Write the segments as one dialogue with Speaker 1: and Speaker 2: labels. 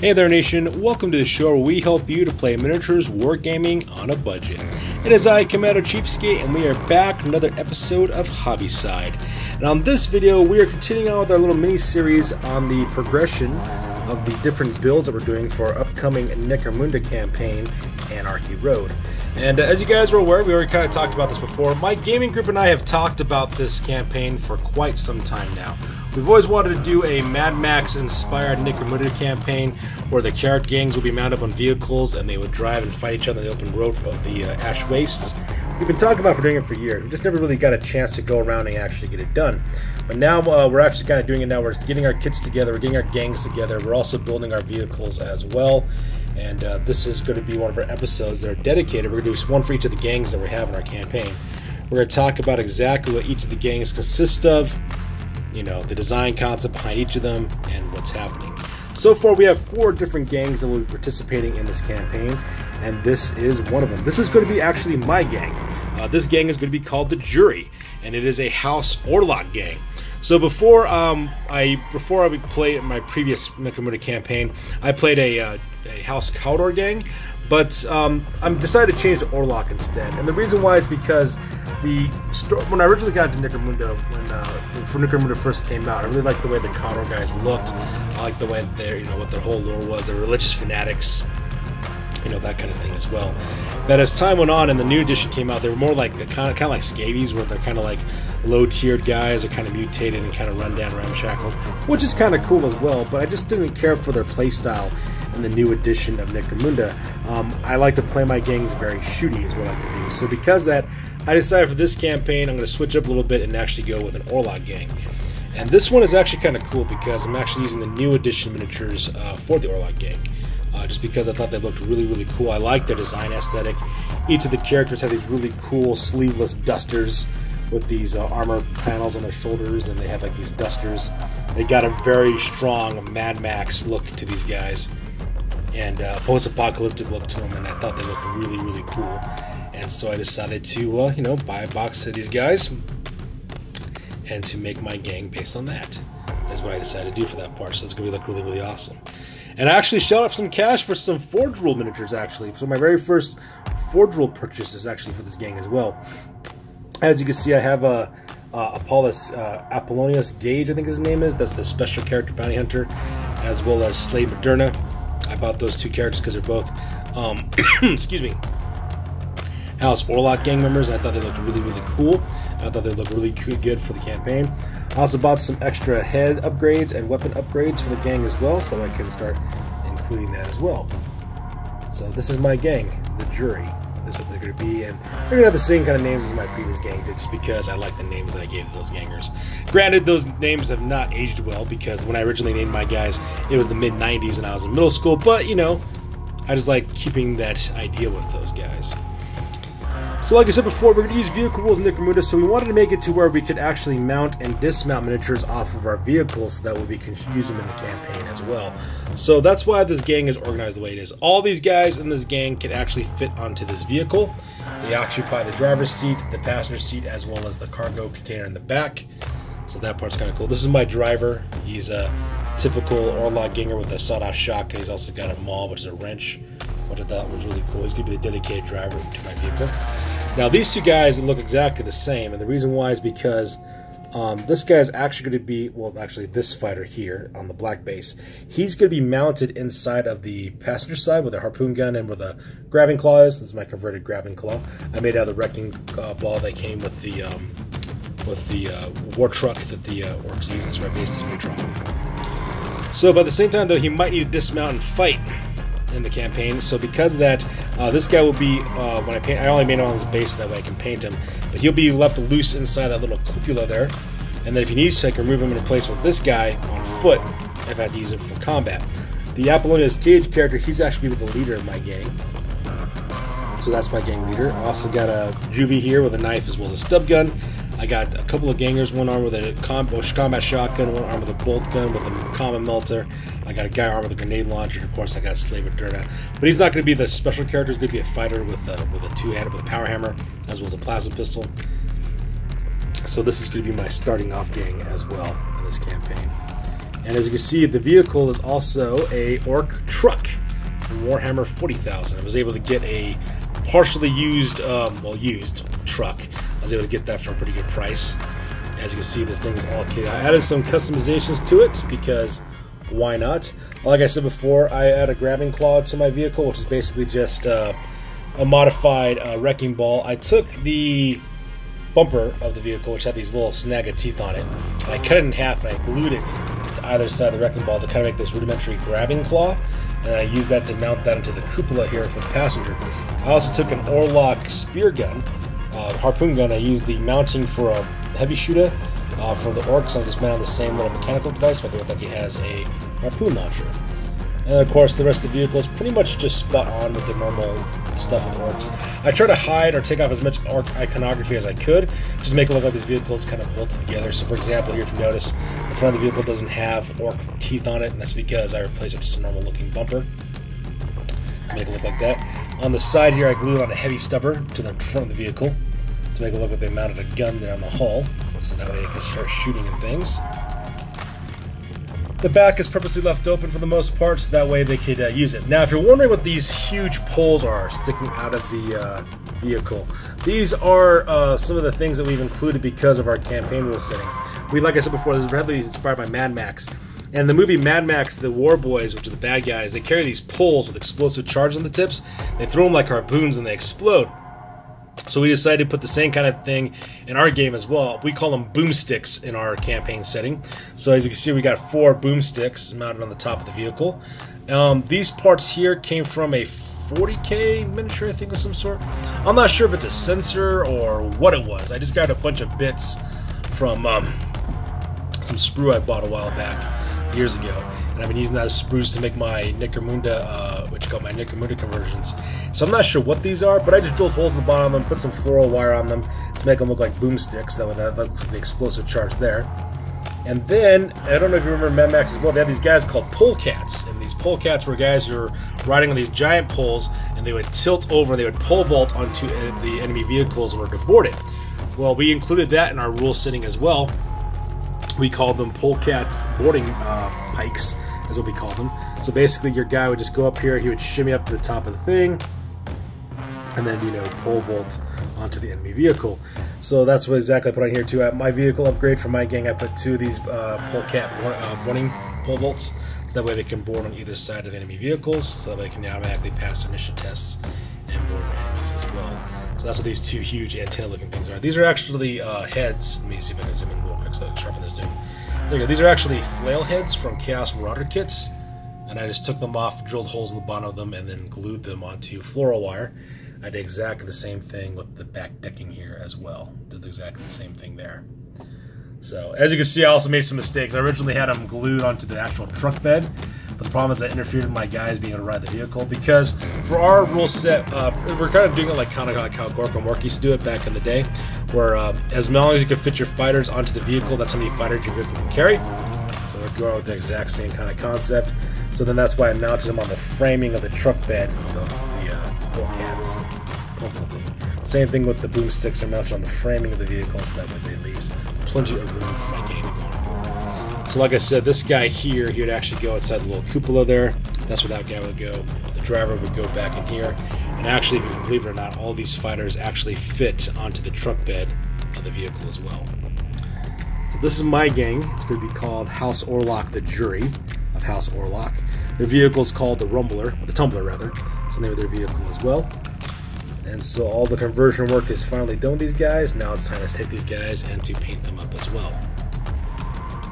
Speaker 1: Hey there nation, welcome to the show where we help you to play miniatures wargaming on a budget. It is I, Commander Cheapskate, and we are back with another episode of Hobby Side. And on this video, we are continuing on with our little mini-series on the progression of the different builds that we're doing for our upcoming Necromunda campaign, Anarchy Road. And as you guys are aware, we already kind of talked about this before, my gaming group and I have talked about this campaign for quite some time now. We've always wanted to do a Mad Max-inspired Necromunda campaign where the character gangs would be mounted up on vehicles and they would drive and fight each other on the open road of the Ash Wastes. We've been talking about doing it for years. We just never really got a chance to go around and actually get it done. But now we're actually kind of doing it now. We're getting our kits together, we're getting our gangs together, we're also building our vehicles as well. And this is going to be one of our episodes that are dedicated. We're going to do one for each of the gangs that we have in our campaign. We're going to talk about exactly what each of the gangs consist of, you know, the design concept behind each of them, and what's happening. So far we have 4 different gangs that will be participating in this campaign, and this is one of them. This is going to be actually my gang. This gang is going to be called the Jury, and it is a House Orlock gang. So before I played my previous Necromunda campaign, I played a House Caldor gang, but I'm decided to change to Orlock instead. And the reason why is because when I originally got into Necromunda, when Necromunda first came out, I really liked the way the Caldor guys looked. I liked the way what their whole lore was. They're religious fanatics, that kind of thing as well. But as time went on and the new edition came out, they were more like kind of like scabies, where they're kind of like low-tiered guys, are kind of mutated and kind of run down, ramshackled, which is kind of cool as well. But I just didn't care for their playstyle in the new edition of Necromunda. I like to play my gangs very shooty, is what I like to do. So because of that, I decided for this campaign I'm going to switch up a little bit and actually go with an Orlock gang. And this one is actually kind of cool because I'm actually using the new edition miniatures for the Orlock gang. Just because I thought they looked really, really cool. I like their design aesthetic. Each of the characters have these really cool sleeveless dusters with these armor panels on their shoulders, and they have like these dusters. They got a very strong Mad Max look to these guys, and post-apocalyptic look to them, and I thought they looked really, really cool. And so I decided to, buy a box of these guys and to make my gang based on that. That's what I decided to do for that part. So it's going to look really, really awesome. And I actually shelled out some cash for some Forge Rule miniatures, actually. So my very first Forge Rule purchase is actually for this gang as well. As you can see, I have Apollonius Gage, I think his name is. That's the special character bounty hunter, as well as Slave Moderna. I bought those 2 characters because they're both, excuse me, House Orlock gang members. I thought they looked really, really cool. I thought they looked really good for the campaign. I also bought some extra head upgrades and weapon upgrades for the gang as well, so I can start including that as well. So this is my gang, the Jury. This is what they're going to be, and they're going to have the same kind of names as my previous gang did, just because I like the names that I gave those gangers. Granted, those names have not aged well, because when I originally named my guys, it was the mid-90s and I was in middle school, but, I just like keeping that idea with those guys. So like I said before, we're going to use vehicle rules in Necromunda, so we wanted to make it to where we could actually mount and dismount miniatures off of our vehicles so that way we can use them in the campaign as well. So that's why this gang is organized the way it is. All these guys in this gang can actually fit onto this vehicle. They occupy the driver's seat, the passenger seat, as well as the cargo container in the back. So that part's kind of cool. This is my driver. He's a typical Orlock ganger with a sawed-off shotgun. He's also got a maul, which is a wrench, which I thought was really cool. He's going to be the dedicated driver to my vehicle. Now these 2 guys look exactly the same, and the reason why is because this guy is actually going to be, well, actually this fighter here on the black base, he's going to be mounted inside of the passenger side with a harpoon gun and with a grabbing claw. This is my converted grabbing claw. I made out of the wrecking ball that came with the war truck that the orcs use. That's where I based this miniature off of. So, but at the same time, though, he might need to dismount and fight in the campaign. So because of that, this guy will be, when I paint, I only made him on his base so that way I can paint him, but he'll be left loose inside that little cupola there, and then if he needs to, I can remove him and replace with this guy on foot if I have to use him for combat. The Apollonius Gage character, he's actually with the leader of my gang, so that's my gang leader. I also got a juvie here with a knife as well as a stub gun. I got a couple of gangers, one armed with a combat shotgun, one armed with a bolt gun with a common melter. I got a guy armed with a grenade launcher, and of course I got a Slave Moderna. But he's not going to be the special character, he's going to be a fighter with a two-handed, with a power hammer, as well as a plasma pistol. So this is going to be my starting off gang as well in this campaign. And as you can see, the vehicle is also a Orc truck from Warhammer 40,000. I was able to get a partially used, used truck. I was able to get that for a pretty good price. As you can see, this thing is all kitted. I added some customizations to it because why not? Like I said before, I add a grabbing claw to my vehicle, which is basically just a modified wrecking ball. I took the bumper of the vehicle, which had these little snag of teeth on it, and I cut it in half and I glued it to either side of the wrecking ball to kind of make this rudimentary grabbing claw, and I used that to mount that into the cupola here for the passenger. I also took an Orlock spear gun, harpoon gun. I used the mounting for a heavy shooter for the Orcs, and I just mounted the same little mechanical device, but it looks like it has a harpoon launcher. And of course, the rest of the vehicle is pretty much just spot on with the normal stuff with Orcs. I try to hide or take off as much Orc iconography as I could, just to make it look like this vehicle is kind of built together. So for example, here if you notice, the front of the vehicle doesn't have Orc teeth on it, and that's because I replaced it with just a normal looking bumper to make it look like that. On the side here, I glued on a heavy stubber to the front of the vehicle to make it look like they mounted a gun there on the hull, so that way they can start shooting and things. The back is purposely left open for the most part, so that way they could use it. Now, if you're wondering what these huge poles are sticking out of the vehicle, these are some of the things that we've included because of our campaign rule setting. Like I said before, this is heavily inspired by Mad Max. And the movie Mad Max, the War Boys, which are the bad guys, they carry these poles with explosive charge on the tips. They throw them like harpoons and they explode. So we decided to put the same kind of thing in our game as well. We call them boomsticks in our campaign setting. So as you can see, we got 4 boomsticks mounted on the top of the vehicle. These parts here came from a 40K miniature, I think, of some sort. I'm not sure if it's a sensor or what it was. I just got a bunch of bits from some sprue I bought a while back, years ago. And I've been using those sprues to make my Necromunda, my Necromunda conversions. So I'm not sure what these are, but I just drilled holes in the bottom of them, put some floral wire on them to make them look like boomsticks. That way that looks like the explosive charge there. And then, I don't know if you remember Mad Max as well, they had these guys called polecats. And these polecats were guys who were riding on these giant poles, and they would tilt over, and they would pole vault onto the enemy vehicles in order to board it. Well, we included that in our rule setting as well. We called them polecat boarding pikes, is what we called them. So basically, your guy would just go up here, he would shimmy up to the top of the thing, and then, you know, pole vault onto the enemy vehicle. So that's what exactly I put on here too. At my vehicle upgrade for my gang, I put 2 of these polecat boarding pole vaults, so that way they can board on either side of enemy vehicles, so that way they can automatically pass initial tests and board their enemies as well. So that's what these 2 huge antenna-looking things are. These are actually heads. Let me see if I can zoom in real quick so I can sharpen the zoom. There you go. These are actually flail heads from Chaos Marauder kits, and I just took them off, drilled holes in the bottom of them, and then glued them onto floral wire. I did exactly the same thing with the back decking here as well. Did exactly the same thing there. So, as you can see, I also made some mistakes. I originally had them glued onto the actual truck bed, but the problem is that interfered with my guys being able to ride the vehicle, because for our rule set, we're kind of doing it like how Gork and Mork used to do it back in the day, where as long as you can fit your fighters onto the vehicle, that's how many fighters your vehicle can carry. So we're going with the exact same kind of concept. So then that's why I mounted them on the framing of the truck bed, the polecats. Same thing with the boomsticks, are mounted on the framing of the vehicle, so that way they leaves plenty of room for my gang to go on. So like I said, this guy here, he would actually go inside the little cupola there. That's where that guy would go. The driver would go back in here. And actually, if you can believe it or not, all these fighters actually fit onto the truck bed of the vehicle as well. So this is my gang. It's going to be called House Orlock, the Jury of House Orlock. Their vehicle is called the Rumbler, or the Tumbler rather. It's the name of their vehicle as well. And so all the conversion work is finally done with these guys. Now it's time to take these guys and to paint them up as well.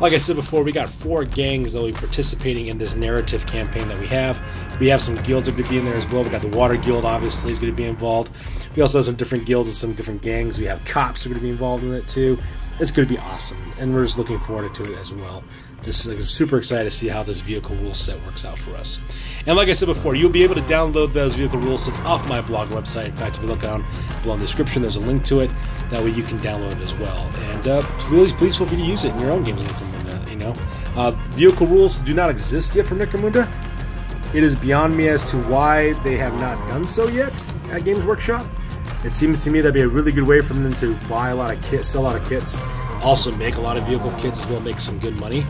Speaker 1: Like I said before, we got 4 gangs that will be participating in this narrative campaign that we have. We have some guilds that are going to be in there as well. We got the Water Guild, obviously, is going to be involved. We also have some different guilds and some different gangs. We have cops who are going to be involved in it too. It's going to be awesome, and we're just looking forward to it as well. Just super excited to see how this vehicle rule set works out for us. And like I said before, you'll be able to download those vehicle rule sets off my blog website. In fact, if you look down below in the description, there's a link to it. That way you can download it as well. And please feel free to use it in your own games of Necromunda. You know, vehicle rules do not exist yet for Necromunda. It is beyond me as to why they have not done so yet at Games Workshop. It seems to me that'd be a really good way for them to buy a lot of kits, sell a lot of kits, also make a lot of vehicle kits as well, make some good money.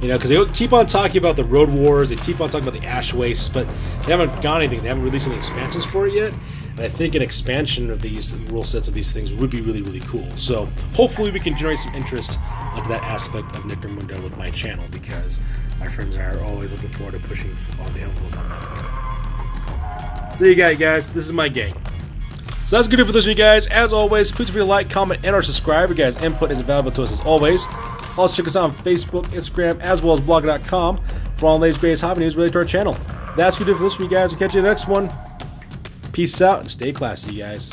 Speaker 1: You know, because they keep on talking about the Road Wars, they keep on talking about the Ash Wastes, but they haven't got anything. They haven't released any expansions for it yet. And I think an expansion of these rule sets of these things would be really, really cool. So hopefully we can generate some interest onto that aspect of Necromunda with my channel, because my friends are always looking forward to pushing on the envelope on that. So you guys, this is my gang. So that's good for this week, guys. As always, please feel free to like, comment, and or subscribe. Your guys' input is valuable to us as always. Also check us out on Facebook, Instagram, as well as blog.com for all the latest greatest hobby news related to our channel. That's good for this week, guys. We'll catch you in the next one. Peace out and stay classy, guys.